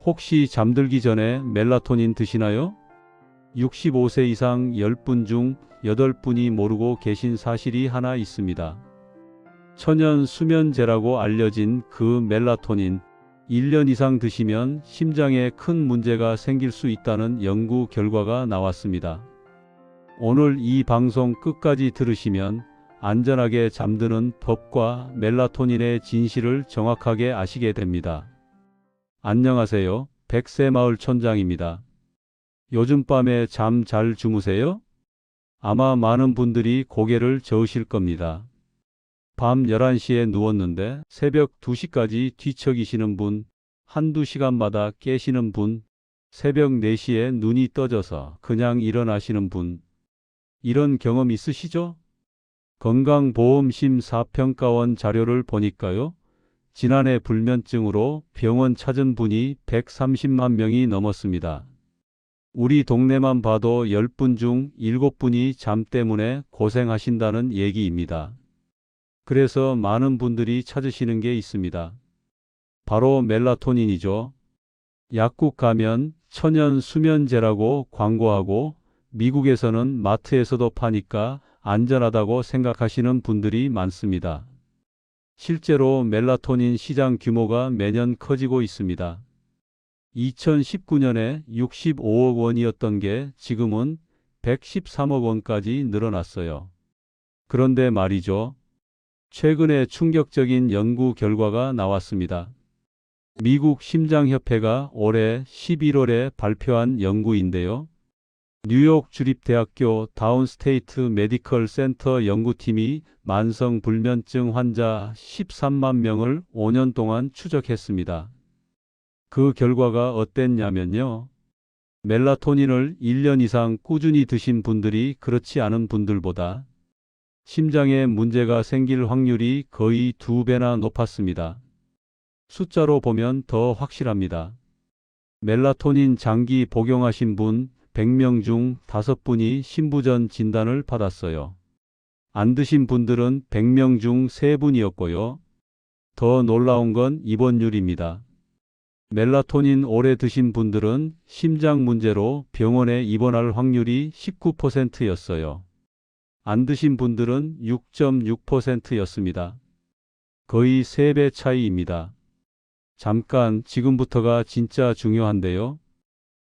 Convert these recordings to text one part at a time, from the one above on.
혹시 잠들기 전에 멜라토닌 드시나요? 65세 이상 10분 중 8분이 모르고 계신 사실이 하나 있습니다. 천연 수면제라고 알려진 그 멜라토닌, 1년 이상 드시면 심장에 큰 문제가 생길 수 있다는 연구 결과가 나왔습니다. 오늘 이 방송 끝까지 들으시면 안전하게 잠드는 법과 멜라토닌의 진실을 정확하게 아시게 됩니다. 안녕하세요. 백세마을 촌장입니다. 요즘 밤에 잠 잘 주무세요? 아마 많은 분들이 고개를 저으실 겁니다. 밤 11시에 누웠는데 새벽 2시까지 뒤척이시는 분, 한두 시간마다 깨시는 분, 새벽 4시에 눈이 떠져서 그냥 일어나시는 분, 이런 경험 있으시죠? 건강보험심사평가원 자료를 보니까요. 지난해 불면증으로 병원 찾은 분이 130만 명이 넘었습니다. 우리 동네만 봐도 10분 중 7분이 잠 때문에 고생하신다는 얘기입니다. 그래서 많은 분들이 찾으시는 게 있습니다. 바로 멜라토닌이죠. 약국 가면 천연 수면제라고 광고하고 미국에서는 마트에서도 파니까 안전하다고 생각하시는 분들이 많습니다. 실제로 멜라토닌 시장 규모가 매년 커지고 있습니다. 2019년에 65억 원이었던 게 지금은 113억 원까지 늘어났어요. 그런데 말이죠. 최근에 충격적인 연구 결과가 나왔습니다. 미국 심장협회가 올해 11월에 발표한 연구인데요. 뉴욕 주립대학교 다운스테이트 메디컬 센터 연구팀이 만성 불면증 환자 13만 명을 5년 동안 추적했습니다. 그 결과가 어땠냐면요. 멜라토닌을 1년 이상 꾸준히 드신 분들이 그렇지 않은 분들보다 심장에 문제가 생길 확률이 거의 2배나 높았습니다. 숫자로 보면 더 확실합니다. 멜라토닌 장기 복용하신 분 100명 중 5분이 신부전 진단을 받았어요. 안 드신 분들은 100명 중 3분이었고요. 더 놀라운 건 입원율입니다. 멜라토닌 오래 드신 분들은 심장 문제로 병원에 입원할 확률이 19%였어요. 안 드신 분들은 6.6%였습니다. 거의 3배 차이입니다. 잠깐 지금부터가 진짜 중요한데요.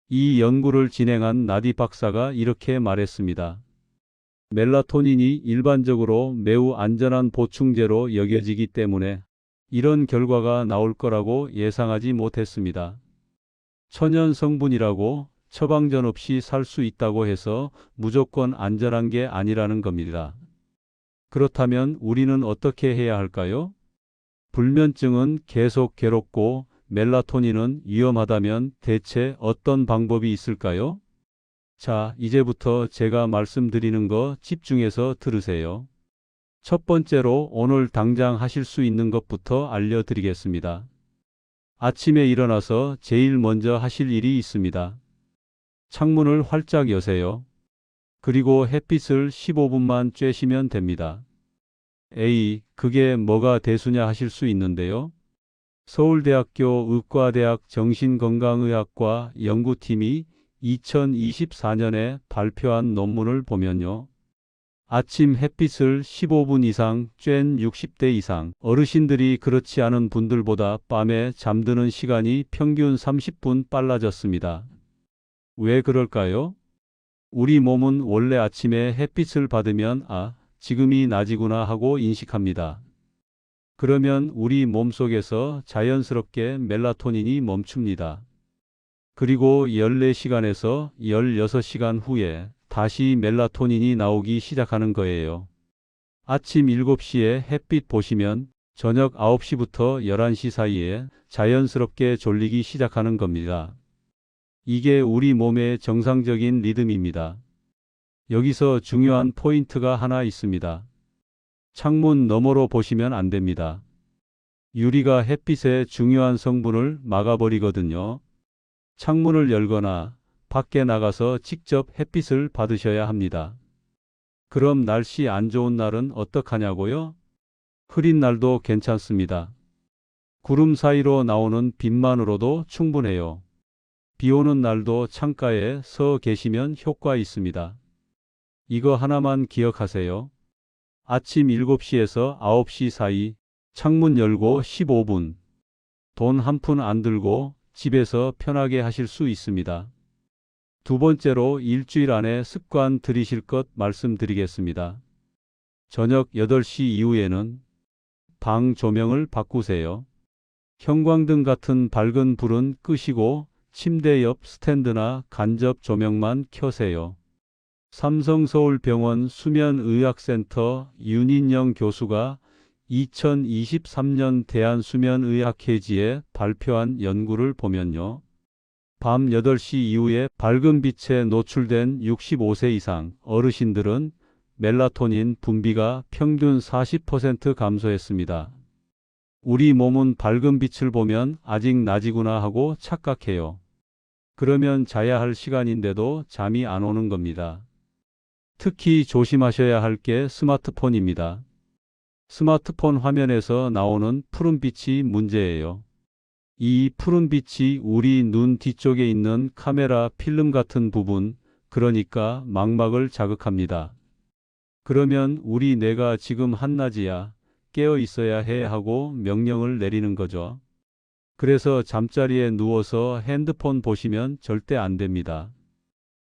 이 연구를 진행한 나디 박사가 이렇게 말했습니다. 멜라토닌이 일반적으로 매우 안전한 보충제로 여겨지기 때문에 이런 결과가 나올 거라고 예상하지 못했습니다. 천연 성분이라고 처방전 없이 살 수 있다고 해서 무조건 안전한 게 아니라는 겁니다. 그렇다면 우리는 어떻게 해야 할까요? 불면증은 계속 괴롭고 멜라토닌은 위험하다면 대체 어떤 방법이 있을까요? 자, 이제부터 제가 말씀드리는 거 집중해서 들으세요. 첫 번째로 오늘 당장 하실 수 있는 것부터 알려드리겠습니다. 아침에 일어나서 제일 먼저 하실 일이 있습니다. 창문을 활짝 여세요. 그리고 햇빛을 15분만 쬐시면 됩니다. 에이, 그게 뭐가 대수냐 하실 수 있는데요. 서울대학교 의과대학 정신건강의학과 연구팀이 2024년에 발표한 논문을 보면요. 아침 햇빛을 15분 이상 쬐는 60대 이상 어르신들이 그렇지 않은 분들보다 밤에 잠드는 시간이 평균 30분 빨라졌습니다. 왜 그럴까요? 우리 몸은 원래 아침에 햇빛을 받으면 지금이 낮이구나 하고 인식합니다. 그러면 우리 몸속에서 자연스럽게 멜라토닌이 멈춥니다. 그리고 14시간에서 16시간 후에 다시 멜라토닌이 나오기 시작하는 거예요. 아침 7시에 햇빛 보시면 저녁 9시부터 11시 사이에 자연스럽게 졸리기 시작하는 겁니다. 이게 우리 몸의 정상적인 리듬입니다. 여기서 중요한 포인트가 하나 있습니다. 창문 너머로 보시면 안 됩니다. 유리가 햇빛의 중요한 성분을 막아버리거든요. 창문을 열거나 밖에 나가서 직접 햇빛을 받으셔야 합니다. 그럼 날씨 안 좋은 날은 어떡하냐고요? 흐린 날도 괜찮습니다. 구름 사이로 나오는 빛만으로도 충분해요. 비 오는 날도 창가에 서 계시면 효과 있습니다. 이거 하나만 기억하세요. 아침 7시에서 9시 사이 창문 열고 15분. 돈 한 푼 안 들고 집에서 편하게 하실 수 있습니다. 두 번째로 일주일 안에 습관 들이실 것 말씀드리겠습니다. 저녁 8시 이후에는 방 조명을 바꾸세요. 형광등 같은 밝은 불은 끄시고 침대 옆 스탠드나 간접 조명만 켜세요. 삼성서울병원 수면의학센터 윤인영 교수가 2023년 대한수면의학회지에 발표한 연구를 보면요. 밤 8시 이후에 밝은 빛에 노출된 65세 이상 어르신들은 멜라토닌 분비가 평균 40% 감소했습니다. 우리 몸은 밝은 빛을 보면 아직 낮이구나 하고 착각해요. 그러면 자야 할 시간인데도 잠이 안 오는 겁니다. 특히 조심하셔야 할 게 스마트폰입니다. 스마트폰 화면에서 나오는 푸른빛이 문제예요. 이 푸른빛이 우리 눈 뒤쪽에 있는 카메라 필름 같은 부분, 그러니까 망막을 자극합니다. 그러면 우리 뇌가 지금 한낮이야, 깨어 있어야 해 하고 명령을 내리는 거죠. 그래서 잠자리에 누워서 핸드폰 보시면 절대 안 됩니다.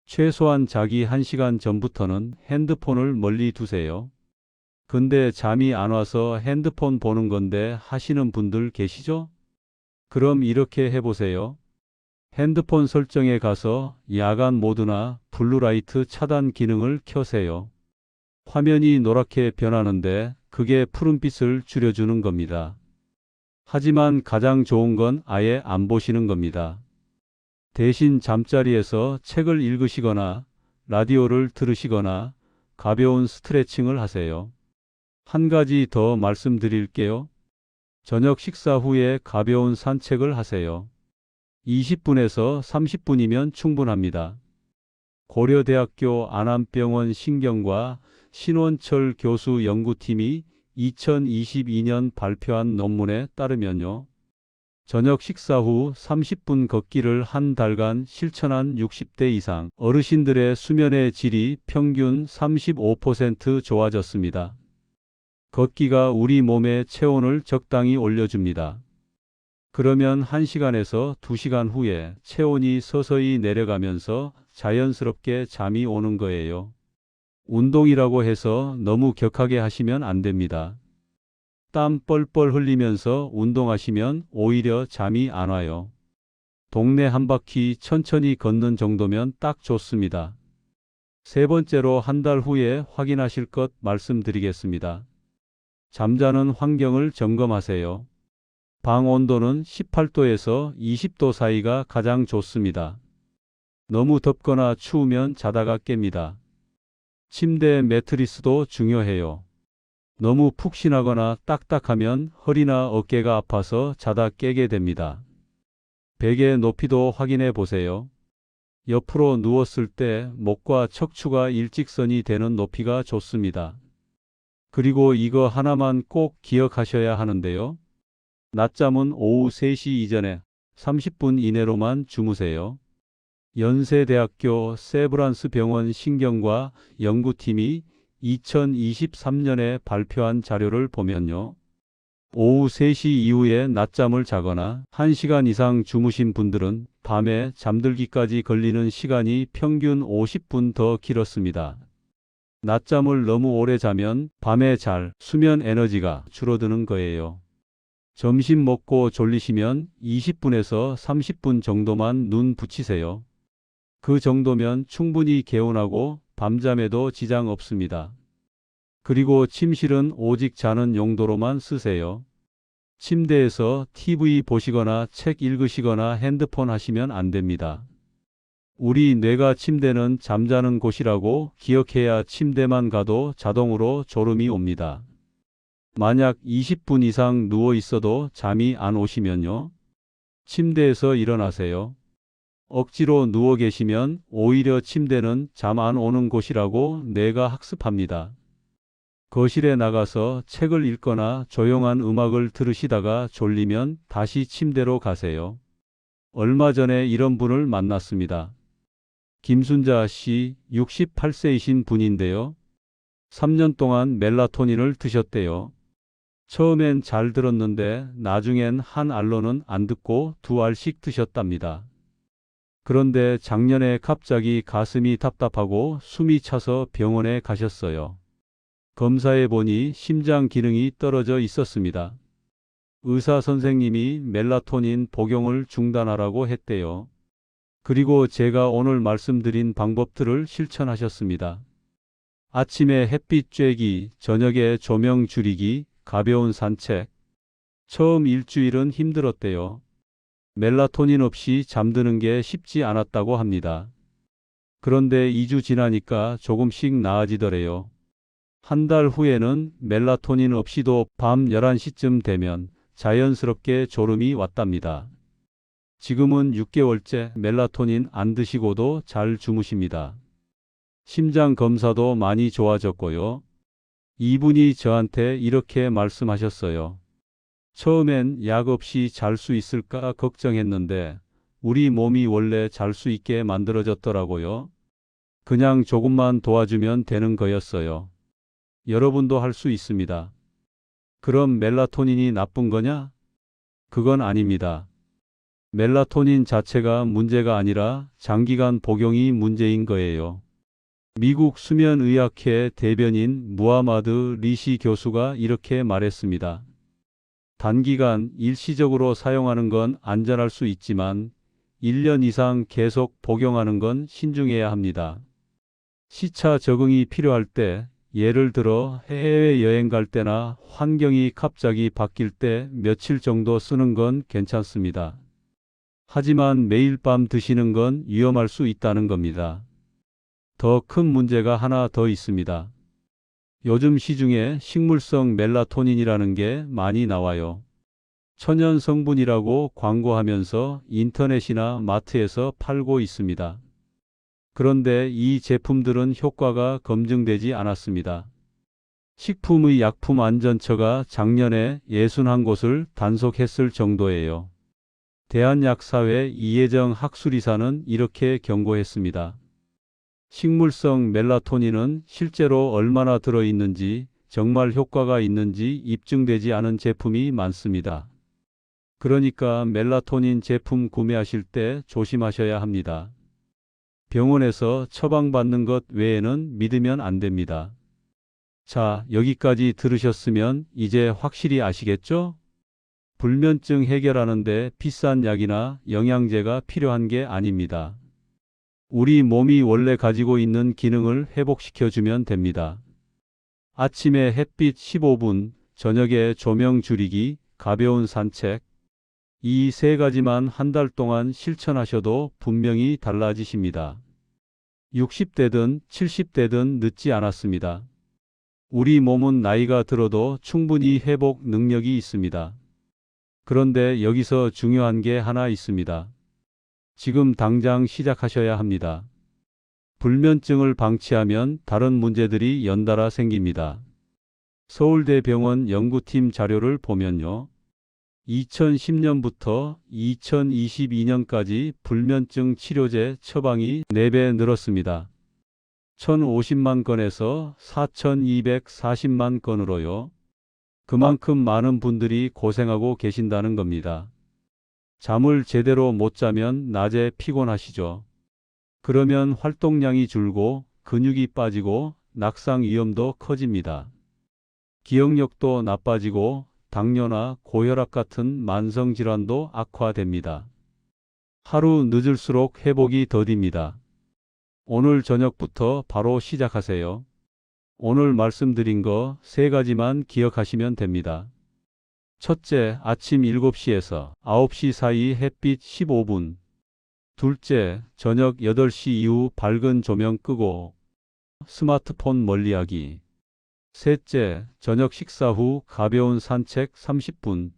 최소한 자기 1시간 전부터는 핸드폰을 멀리 두세요. 근데 잠이 안 와서 핸드폰 보는 건데 하시는 분들 계시죠? 그럼 이렇게 해보세요. 핸드폰 설정에 가서 야간 모드나 블루라이트 차단 기능을 켜세요. 화면이 노랗게 변하는데 그게 푸른빛을 줄여주는 겁니다. 하지만 가장 좋은 건 아예 안 보시는 겁니다. 대신 잠자리에서 책을 읽으시거나 라디오를 들으시거나 가벼운 스트레칭을 하세요. 한 가지 더 말씀드릴게요. 저녁 식사 후에 가벼운 산책을 하세요. 20분에서 30분이면 충분합니다. 고려대학교 안암병원 신경과 신원철 교수 연구팀이 2022년 발표한 논문에 따르면요. 저녁 식사 후 30분 걷기를 한 달간 실천한 60대 이상 어르신들의 수면의 질이 평균 35% 좋아졌습니다. 걷기가 우리 몸의 체온을 적당히 올려줍니다. 그러면 1시간에서 2시간 후에 체온이 서서히 내려가면서 자연스럽게 잠이 오는 거예요. 운동이라고 해서 너무 격하게 하시면 안 됩니다. 땀 뻘뻘 흘리면서 운동하시면 오히려 잠이 안 와요. 동네 한 바퀴 천천히 걷는 정도면 딱 좋습니다. 세 번째로 한 달 후에 확인하실 것 말씀드리겠습니다. 잠자는 환경을 점검하세요. 방 온도는 18도에서 20도 사이가 가장 좋습니다. 너무 덥거나 추우면 자다가 깹니다. 침대 매트리스도 중요해요. 너무 푹신하거나 딱딱하면 허리나 어깨가 아파서 자다 깨게 됩니다. 베개 높이도 확인해 보세요. 옆으로 누웠을 때 목과 척추가 일직선이 되는 높이가 좋습니다. 그리고 이거 하나만 꼭 기억하셔야 하는데요. 낮잠은 오후 3시 이전에 30분 이내로만 주무세요. 연세대학교 세브란스 병원 신경과 연구팀이 2023년에 발표한 자료를 보면요. 오후 3시 이후에 낮잠을 자거나 1시간 이상 주무신 분들은 밤에 잠들기까지 걸리는 시간이 평균 50분 더 길었습니다. 낮잠을 너무 오래 자면 밤에 잘 수면 에너지가 줄어드는 거예요. 점심 먹고 졸리시면 20분에서 30분 정도만 눈 붙이세요. 그 정도면 충분히 개운하고 밤잠에도 지장 없습니다. 그리고 침실은 오직 자는 용도로만 쓰세요. 침대에서 TV 보시거나 책 읽으시거나 핸드폰 하시면 안 됩니다. 우리 뇌가 침대는 잠자는 곳이라고 기억해야 침대만 가도 자동으로 졸음이 옵니다. 만약 20분 이상 누워 있어도 잠이 안 오시면요. 침대에서 일어나세요. 억지로 누워 계시면 오히려 침대는 잠 안 오는 곳이라고 뇌가 학습합니다. 거실에 나가서 책을 읽거나 조용한 음악을 들으시다가 졸리면 다시 침대로 가세요. 얼마 전에 이런 분을 만났습니다. 김순자 씨, 68세이신 분인데요. 3년 동안 멜라토닌을 드셨대요. 처음엔 잘 들었는데 나중엔 한 알로는 안 듣고 두 알씩 드셨답니다. 그런데 작년에 갑자기 가슴이 답답하고 숨이 차서 병원에 가셨어요. 검사해 보니 심장 기능이 떨어져 있었습니다. 의사 선생님이 멜라토닌 복용을 중단하라고 했대요. 그리고 제가 오늘 말씀드린 방법들을 실천하셨습니다. 아침에 햇빛 쬐기, 저녁에 조명 줄이기, 가벼운 산책. 처음 일주일은 힘들었대요. 멜라토닌 없이 잠드는 게 쉽지 않았다고 합니다. 그런데 2주 지나니까 조금씩 나아지더래요. 한 달 후에는 멜라토닌 없이도 밤 11시쯤 되면 자연스럽게 졸음이 왔답니다. 지금은 6개월째 멜라토닌 안 드시고도 잘 주무십니다. 심장 검사도 많이 좋아졌고요. 이분이 저한테 이렇게 말씀하셨어요. 처음엔 약 없이 잘 수 있을까 걱정했는데 우리 몸이 원래 잘 수 있게 만들어졌더라고요. 그냥 조금만 도와주면 되는 거였어요. 여러분도 할 수 있습니다. 그럼 멜라토닌이 나쁜 거냐? 그건 아닙니다. 멜라토닌 자체가 문제가 아니라 장기간 복용이 문제인 거예요. 미국 수면의학회 대변인 무하마드 리시 교수가 이렇게 말했습니다. 단기간 일시적으로 사용하는 건 안전할 수 있지만 1년 이상 계속 복용하는 건 신중해야 합니다. 시차 적응이 필요할 때, 예를 들어 해외여행 갈 때나 환경이 갑자기 바뀔 때 며칠 정도 쓰는 건 괜찮습니다. 하지만 매일 밤 드시는 건 위험할 수 있다는 겁니다. 더 큰 문제가 하나 더 있습니다. 요즘 시중에 식물성 멜라토닌이라는 게 많이 나와요. 천연 성분이라고 광고하면서 인터넷이나 마트에서 팔고 있습니다. 그런데 이 제품들은 효과가 검증되지 않았습니다. 식품의 약품안전처가 작년에 61곳을 단속했을 정도예요. 대한약사회 이혜정 학술이사는 이렇게 경고했습니다. 식물성 멜라토닌은 실제로 얼마나 들어있는지, 정말 효과가 있는지 입증되지 않은 제품이 많습니다. 그러니까 멜라토닌 제품 구매하실 때 조심하셔야 합니다. 병원에서 처방받는 것 외에는 믿으면 안 됩니다. 자, 여기까지 들으셨으면 이제 확실히 아시겠죠? 불면증 해결하는데 비싼 약이나 영양제가 필요한 게 아닙니다. 우리 몸이 원래 가지고 있는 기능을 회복시켜주면 됩니다. 아침에 햇빛 15분, 저녁에 조명 줄이기, 가벼운 산책. 이 세 가지만 한 달 동안 실천하셔도 분명히 달라지십니다. 60대든 70대든 늦지 않았습니다. 우리 몸은 나이가 들어도 충분히 회복 능력이 있습니다. 그런데 여기서 중요한 게 하나 있습니다. 지금 당장 시작하셔야 합니다. 불면증을 방치하면 다른 문제들이 연달아 생깁니다. 서울대병원 연구팀 자료를 보면요. 2010년부터 2022년까지 불면증 치료제 처방이 4배 늘었습니다. 1,050만 건에서 4,240만 건으로요. 그만큼 많은 분들이 고생하고 계신다는 겁니다. 잠을 제대로 못 자면 낮에 피곤하시죠. 그러면 활동량이 줄고 근육이 빠지고 낙상 위험도 커집니다. 기억력도 나빠지고 당뇨나 고혈압 같은 만성질환도 악화됩니다. 하루 늦을수록 회복이 더딥니다. 오늘 저녁부터 바로 시작하세요. 오늘 말씀드린 거 3가지만 기억하시면 됩니다. 첫째, 아침 7시에서 9시 사이 햇빛 15분. 둘째, 저녁 8시 이후 밝은 조명 끄고 스마트폰 멀리하기. 셋째, 저녁 식사 후 가벼운 산책 30분.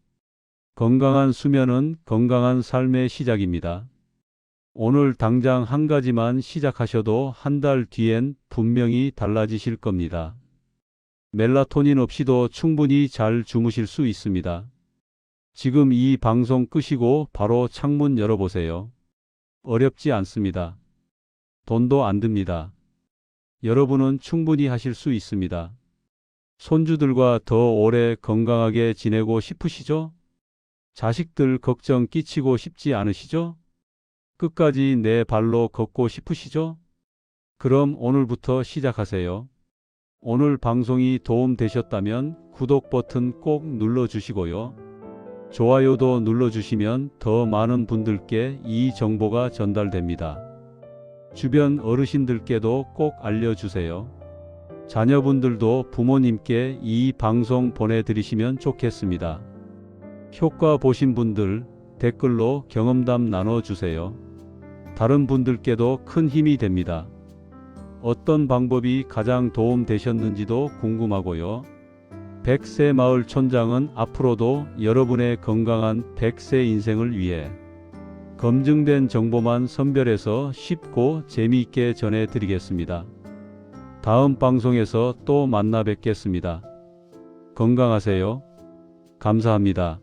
건강한 수면은 건강한 삶의 시작입니다. 오늘 당장 한 가지만 시작하셔도 한 달 뒤엔 분명히 달라지실 겁니다. 멜라토닌 없이도 충분히 잘 주무실 수 있습니다. 지금 이 방송 끄시고 바로 창문 열어보세요. 어렵지 않습니다. 돈도 안 듭니다. 여러분은 충분히 하실 수 있습니다. 손주들과 더 오래 건강하게 지내고 싶으시죠? 자식들 걱정 끼치고 싶지 않으시죠? 끝까지 내 발로 걷고 싶으시죠? 그럼 오늘부터 시작하세요. 오늘 방송이 도움 되셨다면 구독 버튼 꼭 눌러주시고요. 좋아요도 눌러주시면 더 많은 분들께 이 정보가 전달됩니다. 주변 어르신들께도 꼭 알려주세요. 자녀분들도 부모님께 이 방송 보내드리시면 좋겠습니다. 효과 보신 분들 댓글로 경험담 나눠주세요. 다른 분들께도 큰 힘이 됩니다. 어떤 방법이 가장 도움 되셨는지도 궁금하고요. 100세 마을 촌장은 앞으로도 여러분의 건강한 100세 인생을 위해 검증된 정보만 선별해서 쉽고 재미있게 전해드리겠습니다. 다음 방송에서 또 만나 뵙겠습니다. 건강하세요. 감사합니다.